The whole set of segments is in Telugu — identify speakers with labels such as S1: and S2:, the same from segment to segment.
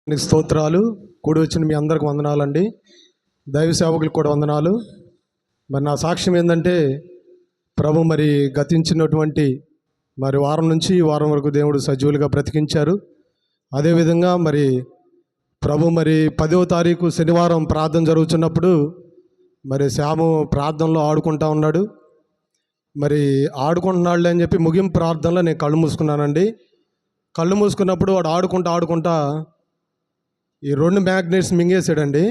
S1: నీకు స్తోత్రాలు. కూడి వచ్చిన మీ అందరికి వందనాలండి. దైవ సేవకులకు కూడా వందనాలు. మరి నా సాక్ష్యం ఏంటంటే, ప్రభు మరి గతించినటువంటి వారం నుంచి ఈ వారం వరకు దేవుడు సజీవులుగా బ్రతికించారు. అదేవిధంగా మరి ప్రభు 10వ తారీఖు శనివారం ప్రార్థన జరుగుతున్నప్పుడు శ్యాము ప్రార్థనలో ఆడుకుంటా ఉన్నాడు. ఆడుకుంటున్నాడులే అని చెప్పి ముగింపు ప్రార్థనలో నేను కళ్ళు మూసుకున్నానండి. కళ్ళు మూసుకున్నప్పుడు వాడు ఆడుకుంటా ఈ 2 మ్యాగ్నెట్స్ మింగేసాడండి.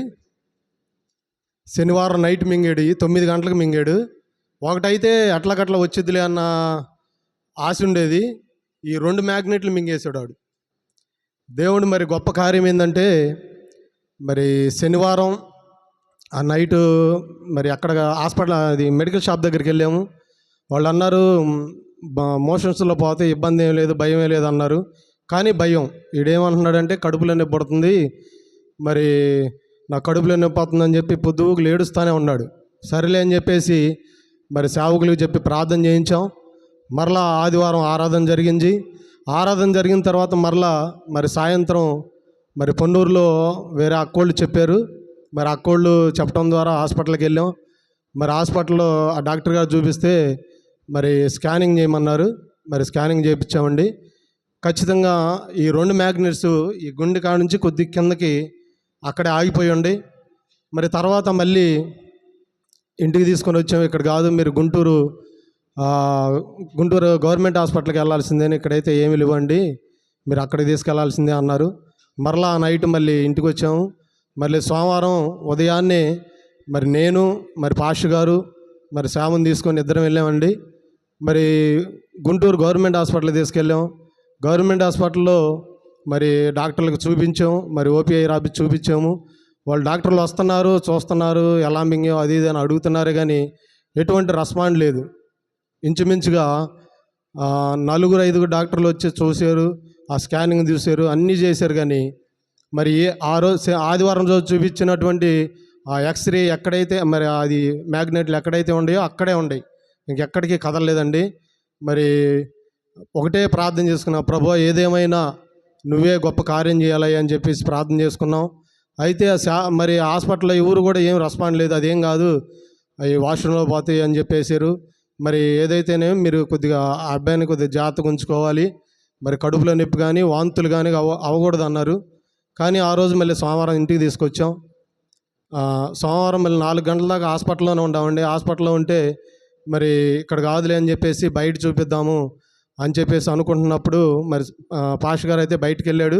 S1: శనివారం నైట్ మింగాడు, 9 గంటలకు మింగాడు. ఒకటైతే అట్లకట్లా వచ్చిద్దిలే అన్న ఆశ ఉండేది. ఈ 2 మ్యాగ్నెట్లు మింగేసాడు వాడు. దేవుడు గొప్ప కార్యం ఏంటంటే, శనివారం ఆ నైటు అక్కడ హాస్పిటల్ అది మెడికల్ షాప్ దగ్గరికి వెళ్ళాము. వాళ్ళు అన్నారు మోషన్స్లో పోతే ఇబ్బంది ఏం లేదు, భయం ఏం లేదు అన్నారు. కానీ భయం, వీడేమంటున్నాడంటే కడుపులో నొప్పి పడుతుంది, నా కడుపులో నొప్పి పడుతుందని చెప్పి పొద్దుగులు ఏడుస్తూనే ఉన్నాడు. సరేలే అని చెప్పేసి సేవకులకు చెప్పి ప్రార్థన చేయించాం. మరలా ఆదివారం ఆరాధన జరిగింది. ఆరాధన జరిగిన తర్వాత మరలా సాయంత్రం పొన్నూరులో వేరే అక్కోళ్ళు చెప్పారు. అక్కోళ్ళు చెప్పడం ద్వారా హాస్పిటల్కి వెళ్ళాం. హాస్పిటల్లో ఆ డాక్టర్ గారు చూపిస్తే స్కానింగ్ చేయమన్నారు. స్కానింగ్ చేయించామండి. ఖచ్చితంగా ఈ 2 మ్యాగ్నెట్స్ ఈ గుండె కాడ నుంచి కొద్ది కిందకి అక్కడే ఆగిపోయండి. తర్వాత మళ్ళీ ఇంటికి తీసుకొని వచ్చాము. ఇక్కడ కాదు, మీరు గుంటూరు గవర్నమెంట్ హాస్పిటల్కి వెళ్ళాల్సిందే, ఇక్కడైతే ఏమి లేవండి, మీరు అక్కడికి తీసుకెళ్లాల్సిందే అన్నారు. మరలా నైట్ మళ్ళీ ఇంటికి వచ్చాము. సోమవారం ఉదయాన్నే నేను పాష గారు శ్యాముని తీసుకొని ఇద్దరం వెళ్ళామండి. గుంటూరు గవర్నమెంట్ హాస్పిటల్కి తీసుకెళ్ళాం. గవర్నమెంట్ హాస్పిటల్లో డాక్టర్లకు చూపించాము. ఓపీఐ రాబి చూపించాము. వాళ్ళు డాక్టర్లు వస్తున్నారు, చూస్తున్నారు, ఎలా మింగో అది ఇది అని అడుగుతున్నారు, కానీ ఎటువంటి రెస్పాండ్ లేదు. ఇంచుమించుగా 4-5 డాక్టర్లు వచ్చి చూశారు, ఆ స్కానింగ్ చూశారు, అన్నీ చేశారు. కానీ ఆ రోజు ఆదివారం రోజు చూపించినటువంటి ఆ ఎక్స్రే ఎక్కడైతే అది మ్యాగ్నెట్లు ఎక్కడైతే ఉన్నాయో అక్కడే ఉన్నాయి, ఇంకెక్కడికి కదలలేదండి. ఒకటే ప్రార్థన చేసుకున్నాం, ప్రభువా ఏదేమైనా నువ్వే గొప్ప కార్యం చేయాలి అని చెప్పేసి ప్రార్థన చేసుకున్నాం. అయితే హాస్పిటల్లో ఎవరు కూడా ఏం రెస్పాండ్ లేదు, అదేం కాదు, అవి వాష్రూమ్లో పోతాయి అని చెప్పేశారు. ఏదైతేనే మీరు కొద్దిగా ఆ అబ్బాయిని కొద్దిగా జాగ్రత్తగా ఉంచుకోవాలి, కడుపులో నొప్పి కానీ వాంతులు కానీ అవ్వకూడదు అన్నారు. కానీ ఆ రోజు మళ్ళీ సోమవారం ఇంటికి తీసుకొచ్చాం. సోమవారం మళ్ళీ 4 గంటల దాకా హాస్పిటల్లోనే ఉండామండి. హాస్పిటల్లో ఉంటే ఇక్కడ కాదులే అని చెప్పేసి బయట చూపిద్దాము అని చెప్పేసి అనుకుంటున్నప్పుడు పాష గారు అయితే బయటికి వెళ్ళాడు.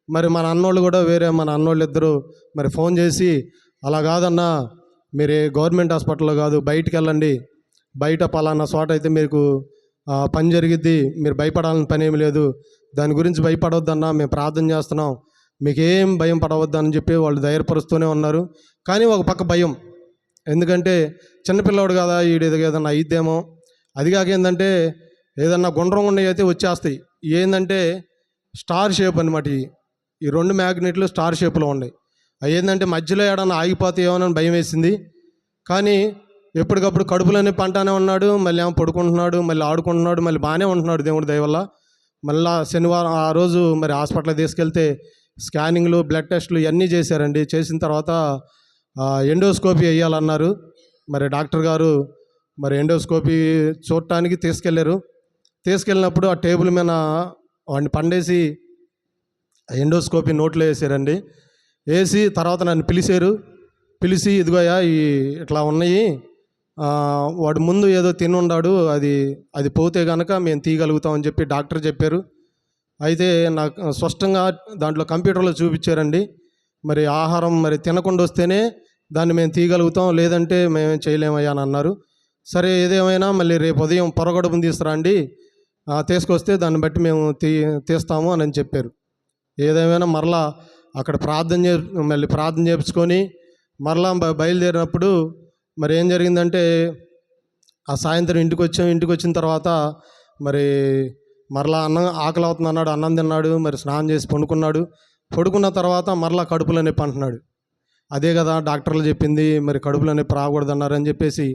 S1: మన అన్నోళ్ళు కూడా మన అన్నోళ్ళు ఇద్దరు ఫోన్ చేసి, అలా కాదన్నా, మీరు గవర్నమెంట్ హాస్పిటల్లో కాదు, బయటికి వెళ్ళండి, బయట పలానా చోట అయితే మీకు పని జరిగిద్ది, మీరు భయపడాలని పని ఏమి లేదు, దాని గురించి భయపడవద్దన్నా, మేము ప్రార్థన చేస్తున్నాం, మీకేం భయం పడవద్దని చెప్పి వాళ్ళు ధైర్యపరుస్తూనే ఉన్నారు. కానీ ఒక పక్క భయం, ఎందుకంటే చిన్నపిల్లవాడు కదా, ఏదన్నా అయిద్దేమో. అదిగాక ఏంటంటే ఏదన్నా గుండ్రం ఉన్నవి అయితే వచ్చేస్తాయి. ఏంటంటే స్టార్ షేప్ అనమాట. ఈ 2 మ్యాగ్నెట్లు స్టార్ షేప్లో ఉన్నాయి. అవి ఏంటంటే మధ్యలో ఏడన్నా ఆగిపోతాయేమోనని భయం వేసింది. కానీ ఎప్పటికప్పుడు కడుపులోనే పంటానే ఉన్నాడు, మళ్ళీ ఏమో పడుకుంటున్నాడు, మళ్ళీ ఆడుకుంటున్నాడు, మళ్ళీ బాగానే ఉంటున్నాడు దేవుడి దయ వల్ల. మళ్ళీ శనివారం ఆ రోజు హాస్పిటల్కి తీసుకెళ్తే స్కానింగ్లు, బ్లడ్ టెస్టులు ఇవన్నీ చేశారండి. చేసిన తర్వాత ఎండోస్కోపీ వేయాలన్నారు. డాక్టర్ గారు ఎండోస్కోపీ చూడటానికి తీసుకెళ్ళినప్పుడు ఆ టేబుల్ మీద వాడిని పండేసి ఎండోస్కోపీ నోట్లో వేసారండి. వేసి తర్వాత నన్ను పిలిచి ఇదిగోయా ఇట్లా ఉన్నాయి, వాడు ముందు ఏదో తినుండాడు, అది పోతే కనుక మేము తీయగలుగుతామని చెప్పి డాక్టర్ చెప్పారు. అయితే నాకు స్పష్టంగా దాంట్లో కంప్యూటర్లో చూపించారండి. ఆహారం తినకుండా వస్తేనే దాన్ని మేము తీయగలుగుతాం, లేదంటే మేమేం చేయలేమయ్యా అని అన్నారు. సరే ఏదేమైనా మళ్ళీ రేపు ఉదయం పొరగడుపుని తీసుకురండి, తీసుకొస్తే దాన్ని బట్టి మేము తీస్తాము అని చెప్పారు. ఏదేమైనా మరలా అక్కడ మళ్ళీ ప్రార్థన చేయించుకొని మరలా బయలుదేరినప్పుడు ఏం జరిగిందంటే, ఆ సాయంత్రం ఇంటికి వచ్చిన తర్వాత మరలా ఆకలి అవుతుంది అన్నాడు, అన్నం తిన్నాడు, స్నానం చేసి పడుకున్న తర్వాత మరలా కడుపులో నొప్పి అంటున్నాడు. అదే కదా డాక్టర్లు చెప్పింది, కడుపులో నొప్పి రాకూడదు అన్నారని చెప్పేసి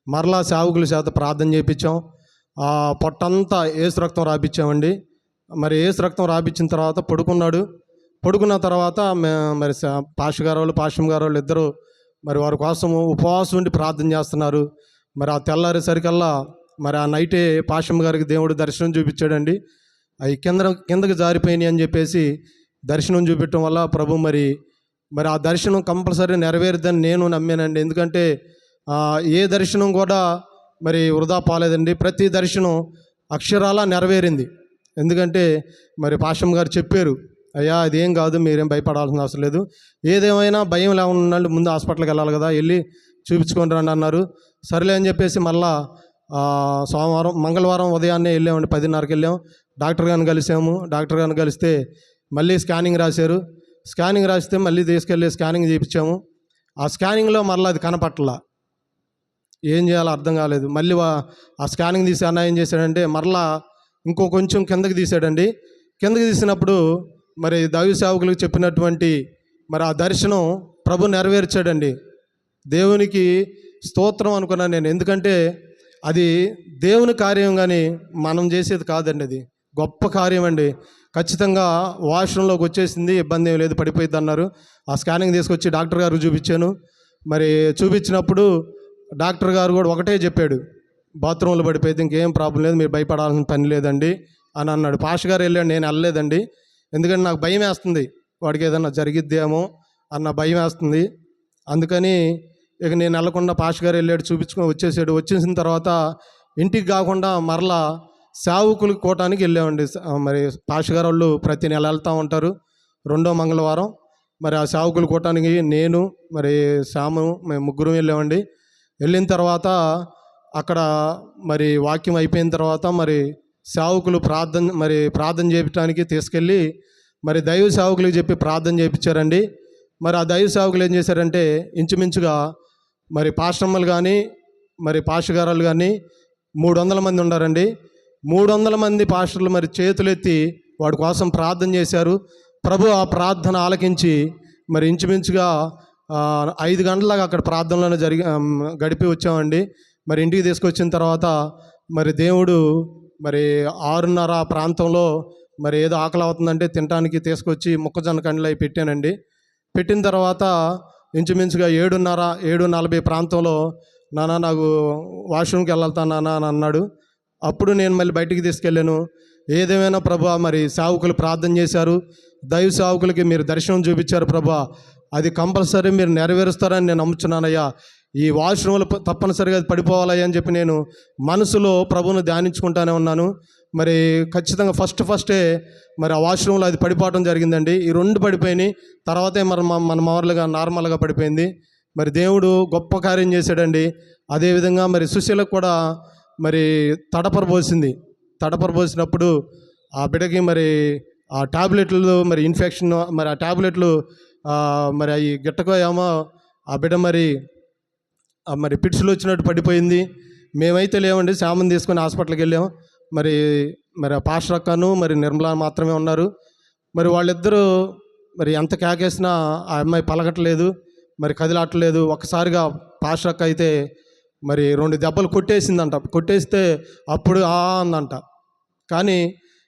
S1: మరలా సేవకుల చేత ప్రార్థన చేయించాం. పొట్టంతా ఏసు రక్తం రాపించామండి. ఏసు రక్తం రాపించిన తర్వాత పడుకున్న తర్వాత మరి పాస్టర్ గారు వాళ్ళు పాస్టర్ గారు వాళ్ళు ఇద్దరు మరి వారి కోసం ఉపవాసం ఉండి ప్రార్థన చేస్తున్నారు. మరి ఆ తెల్లారేసరికల్లా మరి ఆ నైటే పాస్టర్ గారికి దేవుడు దర్శనం చూపించాడండి. అవి కిందకి జారిపోయినాయి అని చెప్పేసి దర్శనం చూపించడం వల్ల ప్రభు మరి ఆ దర్శనం కంపల్సరీ నెరవేరుద్దని నేను నమ్మానండి. ఎందుకంటే ఏ దర్శనం కూడా మరి వృధా పోలేదండి. ప్రతి దర్శనం అక్షరాలా నెరవేరింది. ఎందుకంటే మరి పాషం గారు చెప్పారు, అయ్యా అదేం కాదు, మీరేం భయపడాల్సిన అవసరం లేదు, ఏదేమైనా భయం లేకుండా ముందు హాస్పిటల్కి వెళ్ళాలి కదా, వెళ్ళి చూపించుకొని రండి అన్నారు. సరేలే అని చెప్పేసి మళ్ళా మంగళవారం ఉదయాన్నే వెళ్ళామండి. 10:30కి వెళ్ళాం. డాక్టర్ గారిని కలిసాము. డాక్టర్ గారిని కలిస్తే మళ్ళీ స్కానింగ్ రాశారు. స్కానింగ్ రాస్తే మళ్ళీ తీసుకెళ్ళి స్కానింగ్ చేయించాము. ఆ స్కానింగ్లో మళ్ళీ అది కనపట్ల, ఏం చేయాలో అర్థం కాలేదు. మళ్ళీ ఆ స్కానింగ్ తీసి అన్న ఏం చేశాడంటే మరలా ఇంకో కొంచెం కిందకి తీసాడండి. కిందకి తీసినప్పుడు మరి దైవ సేవకులకు చెప్పినటువంటి మరి ఆ దర్శనం ప్రభు నెరవేర్చాడండి. దేవునికి స్తోత్రం అనుకున్నాను నేను. ఎందుకంటే అది దేవుని కార్యం కానీ మనం చేసేది కాదండి. అది గొప్ప కార్యం అండి. ఖచ్చితంగా వాష్రూమ్లోకి వచ్చేసింది, ఇబ్బంది ఏం లేదు, పడిపోయింది అన్నారు. ఆ స్కానింగ్ తీసుకొచ్చి డాక్టర్ గారికి చూపించాను. మరి చూపించినప్పుడు డాక్టర్ గారు కూడా ఒకటే చెప్పాడు, బాత్రూంలో పడిపోయింది, ఇంకేం ప్రాబ్లం లేదు, మీరు భయపడాల్సిన పని లేదండి అని అన్నాడు. పాస్టర్ గారు వెళ్ళాడు, నేను వెళ్ళలేదండి. ఎందుకంటే నాకు భయం వేస్తుంది, వాడికి ఏదన్నా జరిగిద్దేమో అన్న భయం వేస్తుంది. అందుకని ఇక నేను వెళ్ళకుండా పాస్టర్ గారు వెళ్ళాడు, చూపించుకొని వచ్చేసాడు. వచ్చేసిన తర్వాత ఇంటికి కాకుండా మరలా సేవకులు కోటానికి వెళ్ళామండి. మరి పాస్టర్ గారు వాళ్ళు ప్రతి నెల వెళ్తూ ఉంటారు, 2వ మంగళవారం. మరి ఆ సేవకులు కోటానికి నేను మరి శ్యాము మేము ముగ్గురం వెళ్ళామండి. వెళ్ళిన తర్వాత అక్కడ మరి వాక్యం అయిపోయిన తర్వాత మరి సేవకులు ప్రార్థన చేయడానికి తీసుకెళ్ళి మరి దైవ సేవకులకు చెప్పి ప్రార్థన చేయించారండి. మరి ఆ దైవ సేవకులు ఏం చేశారంటే ఇంచుమించుగా మరి పాస్టర్లు కానీ మరి పాస్టర్ గారు కానీ 300 మంది ఉన్నారండి. 300 మంది పాస్టర్లు మరి చేతులెత్తి వాడి కోసం ప్రార్థన చేశారు. ప్రభు ఆ ప్రార్థన ఆలకించి మరి ఇంచుమించుగా 5 గంటలకు అక్కడ ప్రార్థనలోనే గడిపి వచ్చామండి. మరి ఇంటికి తీసుకొచ్చిన తర్వాత మరి దేవుడు మరి 6:30 ప్రాంతంలో మరి ఏదో ఆకలి అవుతుందంటే తినడానికి తీసుకొచ్చి మొక్కజొన్న కండ్లు అవి పెట్టానండి. పెట్టిన తర్వాత ఇంచుమించుగా 7:40 ప్రాంతంలో నాన్న నాకు వాష్రూమ్కి వెళ్తా నాన్న అని అన్నాడు. అప్పుడు నేను మళ్ళీ బయటికి తీసుకెళ్ళాను. ఏదేమైనా ప్రభా మరి సేవకులు ప్రార్థన చేశారు, దైవ సేవకులకి మీరు దర్శనం చూపించారు ప్రభా, అది కంపల్సరీ మీరు నెరవేరుస్తారని నేను నమ్ముచున్నానయ్యా. ఈ వాష్రూమ్లు తప్పనిసరిగా అది పడిపోవాలయ్యా అని చెప్పి నేను మనసులో ప్రభువును ధ్యానించుకుంటానే ఉన్నాను. మరి ఖచ్చితంగా ఫస్టే మరి ఆ వాష్రూమ్లో అది పడిపోవడం జరిగిందండి. ఈ 2 పడిపోయినాయి. తర్వాతే మరి మన నార్మల్గా పడిపోయింది. మరి దేవుడు గొప్ప కార్యం చేశాడండి. అదేవిధంగా మరి సుశీలకు కూడా మరి తడపర పోసినప్పుడు ఆ బిడ్డకి మరి ఆ టాబ్లెట్లు మరి ఇన్ఫెక్షన్, మరి ఆ టాబ్లెట్లు మరి అవి గిట్టకో ఏమో ఆ బిడ్డ మరి పిట్సులు వచ్చినట్టు పడిపోయింది. మేమైతే లేవండి, శామని తీసుకొని హాస్పిటల్కి వెళ్ళాం. మరి ఆ పాస్టర్ అక్కను మరి నిర్మల మాత్రమే ఉన్నారు. మరి వాళ్ళిద్దరూ మరి ఎంత కేకేసినా ఆ అమ్మాయి పలకట్లేదు, మరి కదిలాట్లేదు. ఒక్కసారిగా పాస్టర్ అక్క అయితే మరి 2 దెబ్బలు కొట్టేస్తే అప్పుడు అందంట. కానీ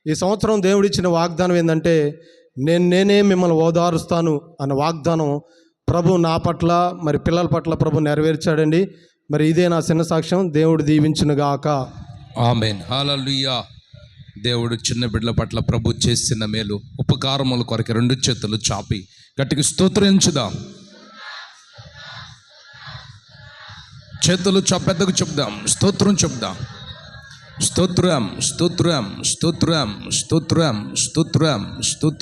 S1: ఈ సంవత్సరం దేవుడిచ్చిన వాగ్దానం ఏంటంటే నేనే మిమ్మల్ని ఓదారుస్తాను అన్న వాగ్దానం ప్రభు నా పట్ల మరి పిల్లల పట్ల ప్రభు నెరవేర్చాడండి. మరి ఇదే నా చిన్న సాక్ష్యం. దేవుడు దీవించునుగాక.
S2: ఆమేన్. హల్లెలూయా. దేవుడు చిన్న బిడ్డల పట్ల ప్రభు చేసిన మేలు ఉపకారముల కొరకు 2 చేతులు చాపి గట్టిగా స్తోత్రించుదాం. చేతులు పెద్దకు చెప్దాం, స్తోత్రం చెప్దాం. స్తోత్రం స్తోత్రం స్తోత్రం స్తోత్రం స్తోత్రం స్తోత్రం స్తోత్రం.